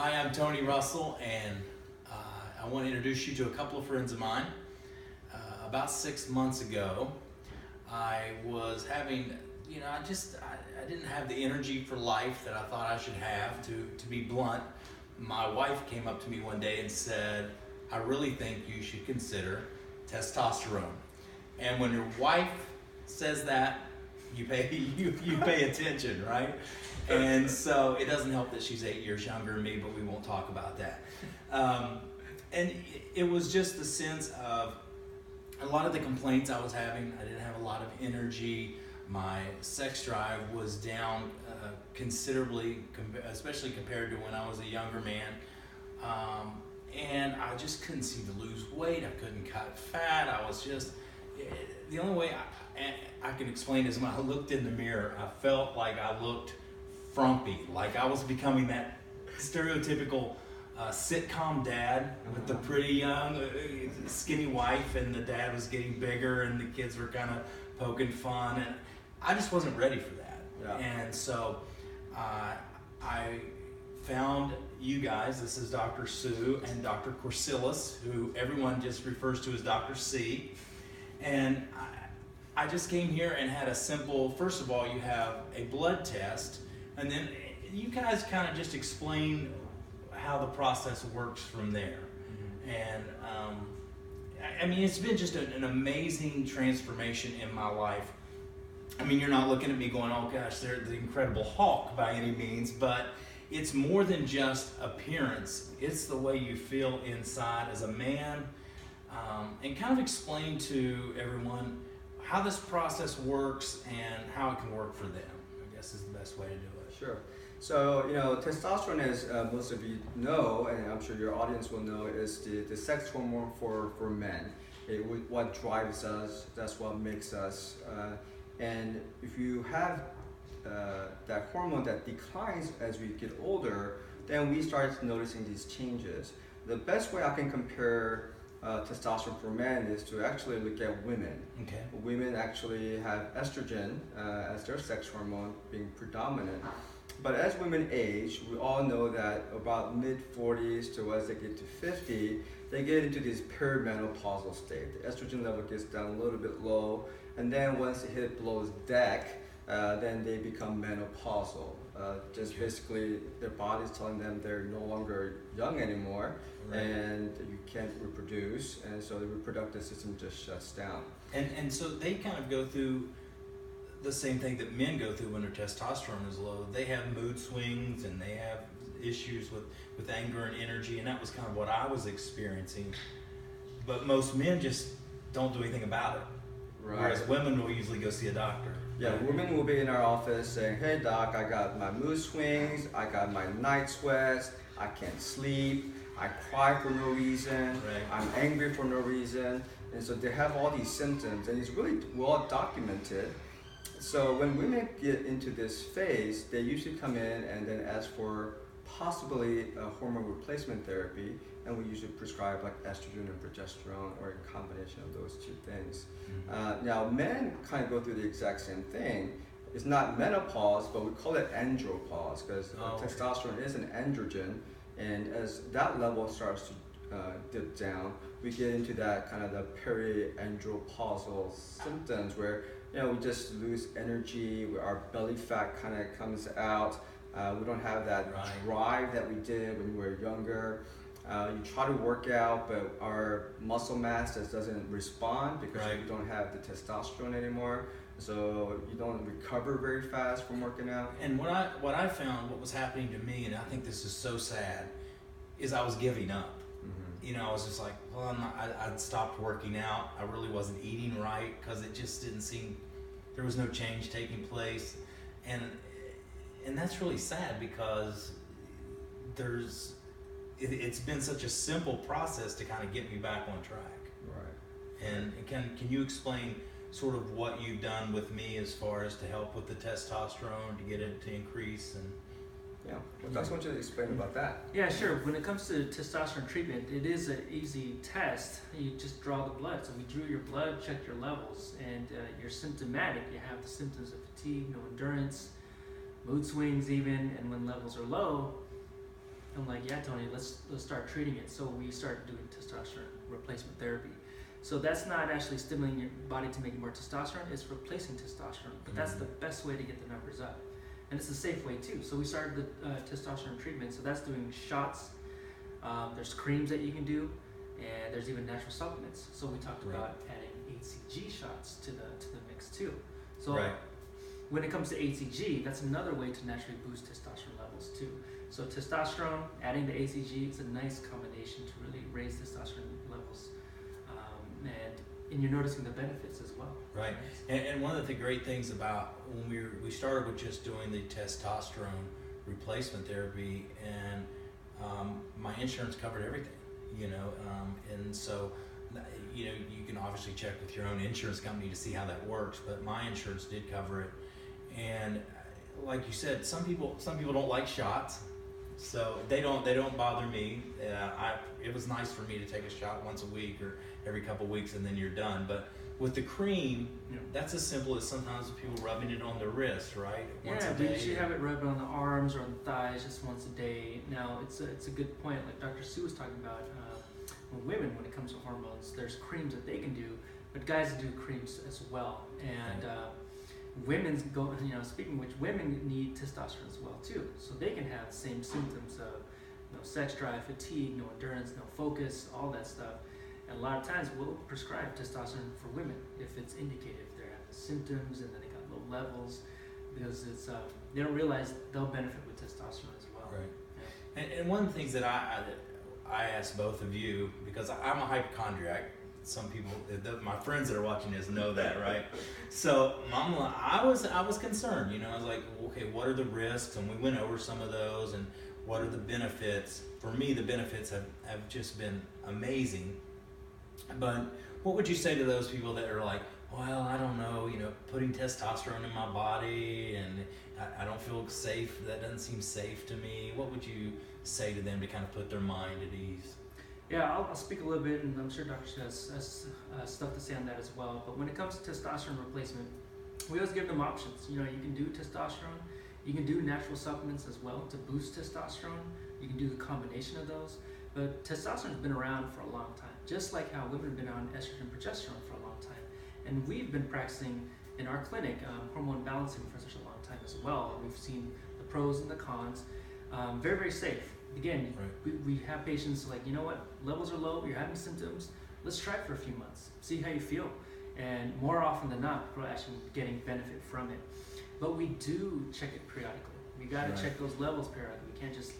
Hi, I'm Tony Russell, and I want to introduce you to a couple of friends of mine. About 6 months ago, I was having, I didn't have the energy for life that I thought I should have. To be blunt, my wife came up to me one day and said, "I really think you should consider testosterone." And when your wife says that, you pay attention, right? And so it doesn't help that she's 8 years younger than me, but we won't talk about that. And it was just the sense of a lot of the complaints I was having. I didn't have a lot of energy. My sex drive was down considerably, especially compared to when I was a younger man. And I just couldn't seem to lose weight. I couldn't cut fat. I was just, the only way I can explain is when I looked in the mirror, I felt like I looked frumpy, like I was becoming that stereotypical sitcom dad with the pretty young, skinny wife, and the dad was getting bigger, and the kids were kind of poking fun, and I just wasn't ready for that. Yeah. And so I found you guys. This is Dr. Sue and Dr. Corsilis, who everyone just refers to as Dr. C. And I just came here and had a simple, first of all, you have a blood test, and then you guys kind of just explain how the process works from there. Mm-hmm. And I mean, it's been just an amazing transformation in my life. I mean, you're not looking at me going, "Oh gosh, they're the Incredible Hulk" by any means, but it's more than just appearance. It's the way you feel inside as a man, and kind of explain to everyone how this process works and how it can work for them, I guess is the best way to do it. Sure. So, testosterone, as most of you know, and I'm sure your audience will know, is the sex hormone for men. What drives us, that's what makes us. And if you have that hormone that declines as we get older, then we start noticing these changes. The best way I can compare testosterone for men is to actually look at women. Okay. Women actually have estrogen as their sex hormone being predominant. But as women age, we all know that about mid-40s to as they get to 50, they get into this perimenopausal state. The estrogen level gets down a little bit low, and then once they hit below deck, then they become menopausal. Just basically their body's telling them they're no longer young anymore, right, and you can't reproduce, and so the reproductive system just shuts down. And so they kind of go through the same thing that men go through when their testosterone is low. They have mood swings, and they have issues with anger and energy, and that was kind of what I was experiencing. But most men just don't do anything about it. Right. Whereas women will usually go see a doctor. Yeah, women will be in our office saying, "Hey doc, I got my mood swings, I got my night sweats, I can't sleep, I cry for no reason, right, I'm angry for no reason." And so they have all these symptoms, and it's really well documented. So when women get into this phase, they usually come in and then ask for possibly a hormone replacement therapy, and we usually prescribe like estrogen and progesterone, or a combination of those two things. Mm-hmm. Now men kind of go through the exact same thing. It's not menopause, but we call it andropause, because testosterone is an androgen, and as that level starts to dip down, we get into that kind of the periandropausal symptoms where we just lose energy, our belly fat kind of comes out. We don't have that drive that we did when we were younger. You try to work out, but our muscle mass just doesn't respond because we don't have the testosterone anymore. So you don't recover very fast from working out. And what I found, what was happening to me, and I think this is so sad, is I was giving up. Mm-hmm. I was just like, well, I'd stopped working out. I really wasn't eating right because it just didn't seem, there was no change taking place. And that's really sad because it's been such a simple process to kind of get me back on track. Right. And can you explain sort of what you've done with me as far as to help with the testosterone, to get it to increase? And yeah, well, I just want you to explain about that. Yeah, sure. When it comes to testosterone treatment, it is an easy test. You just draw the blood. So we drew your blood, checked your levels, and you're symptomatic. You have the symptoms of fatigue, no endurance, mood swings even, and when levels are low, I'm like, yeah, Tony, let's start treating it. So we started doing testosterone replacement therapy. So that's not actually stimulating your body to make more testosterone, it's replacing testosterone. But that's the best way to get the numbers up. And it's a safe way too. So we started the testosterone treatment. So that's doing shots. There's creams that you can do, and there's even natural supplements. So we talked about adding HCG shots to the mix too. So when it comes to HCG, that's another way to naturally boost testosterone levels too. So testosterone, adding the HCG, it's a nice combination to really raise testosterone levels. And you're noticing the benefits as well. Right. And one of the great things about when we started with just doing the testosterone replacement therapy, and my insurance covered everything, and so, you can obviously check with your own insurance company to see how that works, but my insurance did cover it. And like you said, some people don't like shots, so they don't bother me. It was nice for me to take a shot once a week or every couple of weeks, and then you're done. But with the cream, that's as simple as sometimes people rubbing it on their wrist, right? Once a day. You should have it rubbed on the arms or on the thighs just once a day. Now, it's a good point, like Dr. Sue was talking about. Women, when it comes to hormones, there's creams that they can do, but guys do creams as well. And women's speaking of which, women need testosterone as well too, so they can have the same symptoms of sex drive, fatigue, no endurance, no focus, all that stuff. And a lot of times we'll prescribe testosterone for women if it's indicated, if they have the symptoms and then they got low levels, because it's they don't realize they'll benefit with testosterone as well. Right. And one of the things that I ask both of you, because I'm a hypochondriac. Some people, my friends that are watching this know that, right? So I was concerned, I was like, okay, what are the risks? And we went over some of those, and what are the benefits? For me, the benefits have just been amazing. But what would you say to those people that are like, well, I don't know, putting testosterone in my body, and I don't feel safe, that doesn't seem safe to me. What would you say to them to kind of put their mind at ease? Yeah, I'll speak a little bit, and I'm sure Dr. has stuff to say on that as well. But when it comes to testosterone replacement, we always give them options. You can do testosterone, you can do natural supplements as well to boost testosterone. You can do the combination of those. But testosterone's been around for a long time, just like how women have been on estrogen and progesterone for a long time. And we've been practicing in our clinic hormone balancing for such a long time as well. We've seen the pros and the cons. Very, very safe. Again, we have patients like, you know what, levels are low, you're having symptoms, let's try it for a few months, see how you feel. And more often than not, people are actually getting benefit from it. But we do check it periodically. We got to check those levels periodically. We can't just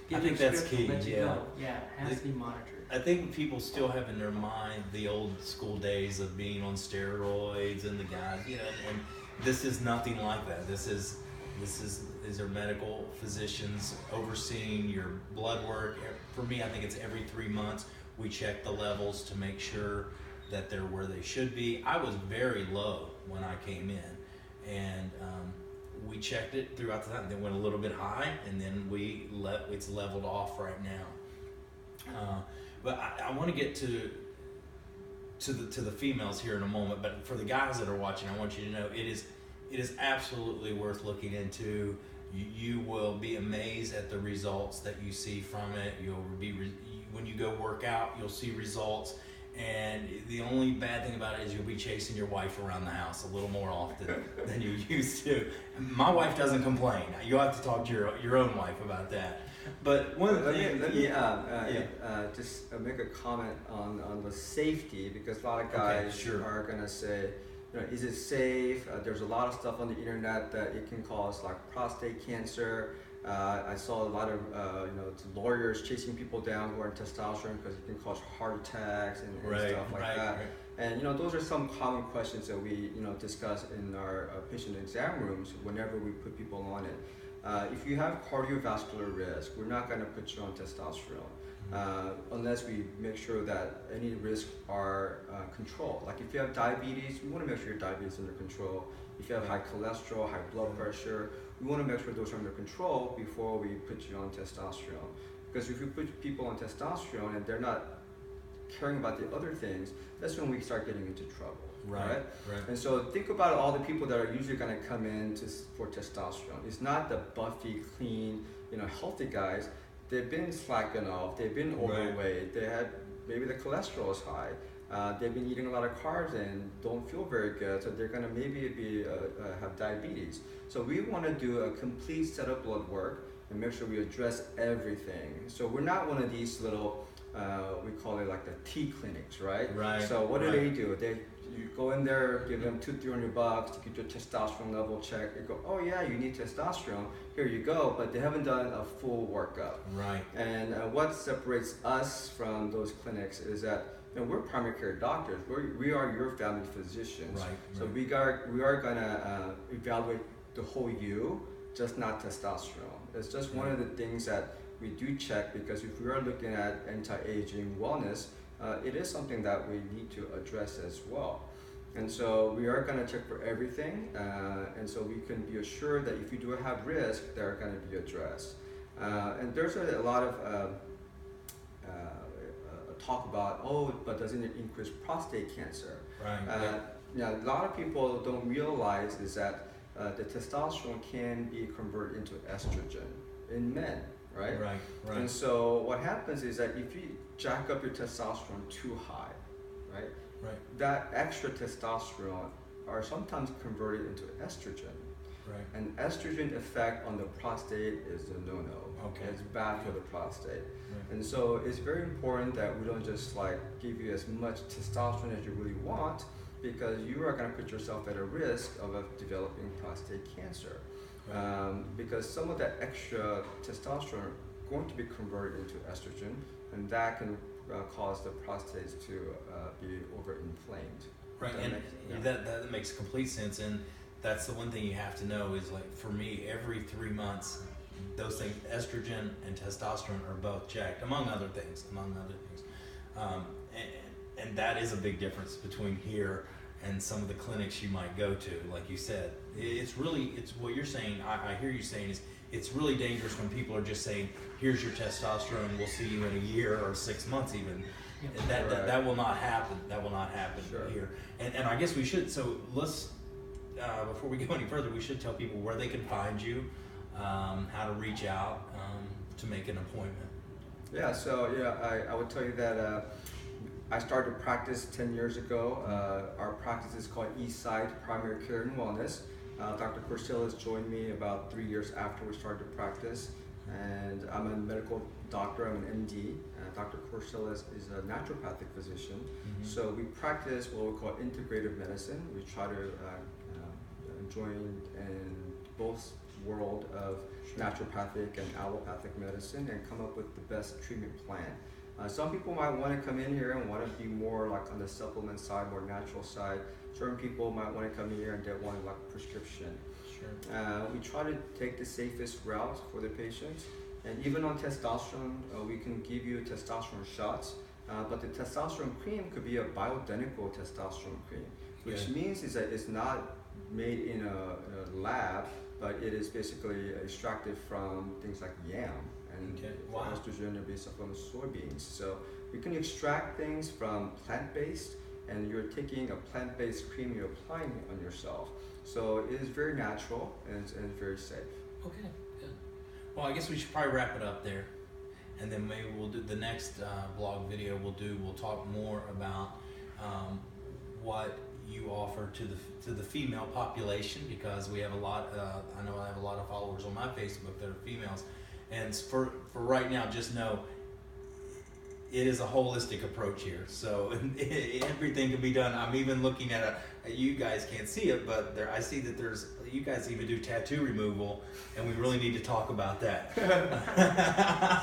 give you a script and let you go. Yeah, it has to be monitored. I think people still have in their mind the old school days of being on steroids and the guys, and this is nothing like that. These are medical physicians overseeing your blood work. For me, I think it's every 3 months we check the levels to make sure that they're where they should be. I was very low when I came in, and we checked it throughout the time. They went a little bit high, and then it's leveled off right now. But I want to get to the females here in a moment. But for the guys that are watching, I want you to know it is absolutely worth looking into. You will be amazed at the results that you see from it. When you go work out, you'll see results. And the only bad thing about it is you'll be chasing your wife around the house a little more often than you used to. My wife doesn't complain. You'll have to talk to your own wife about that. But one of the things... Let me just make a comment on the safety, because a lot of guys are going to say, is it safe? There's a lot of stuff on the internet that it can cause, like prostate cancer. I saw a lot of lawyers chasing people down who are on testosterone because it can cause heart attacks and stuff like that. Right. And those are some common questions that we discuss in our patient exam rooms whenever we put people on it. If you have cardiovascular risk, we're not going to put you on testosterone. Unless we make sure that any risks are controlled. Like if you have diabetes, we want to make sure your diabetes is under control. If you have high cholesterol, high blood pressure, we want to make sure those are under control before we put you on testosterone. Because if we put people on testosterone and they're not caring about the other things, that's when we start getting into trouble. Right. And so think about all the people that are usually going to come in for testosterone. It's not the buffy, clean, healthy guys. they've been slacking off, they've been overweight, they had maybe the cholesterol is high, they've been eating a lot of carbs and don't feel very good, so they're gonna maybe have diabetes. So we want to do a complete set of blood work and make sure we address everything. So we're not one of these little, we call it like the T clinics, right? Right. So what do? You go in there, give them $200-300 to get your testosterone level checked. They go, oh yeah, you need testosterone. Here you go. But they haven't done a full workup. Right. And what separates us from those clinics is that we're primary care doctors. We are your family physicians. Right. So we are gonna evaluate the whole you, just not testosterone. It's just one of the things that we do check, because if we are looking at anti-aging wellness, it is something that we need to address as well. And so we are going to check for everything, and so we can be assured that if you do have risk, they're going to be addressed. And there's a lot of talk about, but doesn't it increase prostate cancer? Right. A lot of people don't realize is that the testosterone can be converted into estrogen in men, right? Right. And so what happens is that if you jack up your testosterone too high, right? That extra testosterone are sometimes converted into estrogen. Right. And estrogen effect on the prostate is a no-no. Okay. It's bad for the prostate. Right. And so it's very important that we don't just like give you as much testosterone as you really want, because you are going to put yourself at a risk of developing prostate cancer. Right. Because some of that extra testosterone going to be converted into estrogen, and that can cause the prostate to be overinflamed. Right, and that makes complete sense, and that's the one thing you have to know is, like, for me, every 3 months, those things, estrogen and testosterone, are both checked, among other things. And that is a big difference between here and some of the clinics you might go to. Like you said, it's what you're saying, I hear you saying, is it's really dangerous when people are just saying, here's your testosterone, we'll see you in a year or 6 months even. That will not happen. That will not happen here. And I guess we should, so let's, before we go any further, we should tell people where they can find you, how to reach out to make an appointment. Yeah, so I would tell you that I started practice 10 years ago. Our practice is called Eastside Primary Care and Wellness. Dr. Corsillas joined me about 3 years after we started to practice, and I'm a medical doctor, I'm an MD. Dr. Corsillas is a naturopathic physician. Mm-hmm. So we practice what we call integrative medicine. We try to join in both world of naturopathic and allopathic medicine and come up with the best treatment plan. Some people might want to come in here and want to be more like on the supplement side, more natural side. Certain people might want to come in here and they want like prescription. Sure. We try to take the safest route for the patients. And even on testosterone, we can give you testosterone shots, but the testosterone cream could be a bioidentical testosterone cream, which means is that it's not made in a lab, but it is basically extracted from things like yam and estrogen are based from soybeans. So we can extract things from plant-based, and you're taking a plant-based cream, you're applying it on yourself. So it is very natural and it's very safe. Okay, good. Well, I guess we should probably wrap it up there, and then maybe we'll do the next blog video we'll talk more about what you offer to the female population, because we have a lot. I know I have a lot of followers on my Facebook that are females, and for right now, just know it is a holistic approach here. So everything can be done. I'm even looking at you guys can't see it, but I see that you guys even do tattoo removal, and we really need to talk about that.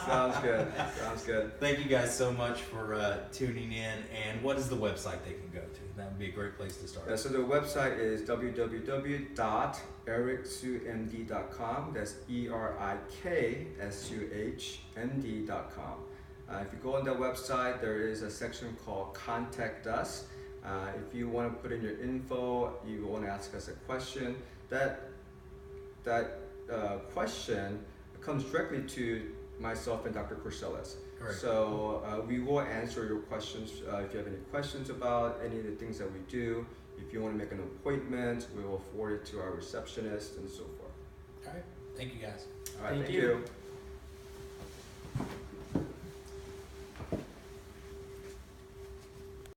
Sounds good. Thank you guys so much for tuning in. And what is the website they can go to? That would be a great place to start. So the website is www.eriksumd.com. That's ERIKSUHMD.com. If you go on that website, there is a section called Contact Us. If you want to put in your info, you want to ask us a question, that question comes directly to myself and Dr. Corsillas. Correct. So we will answer your questions. If you have any questions about any of the things that we do, if you want to make an appointment, we will forward it to our receptionist and so forth. All right. Thank you guys. All right. Thank you.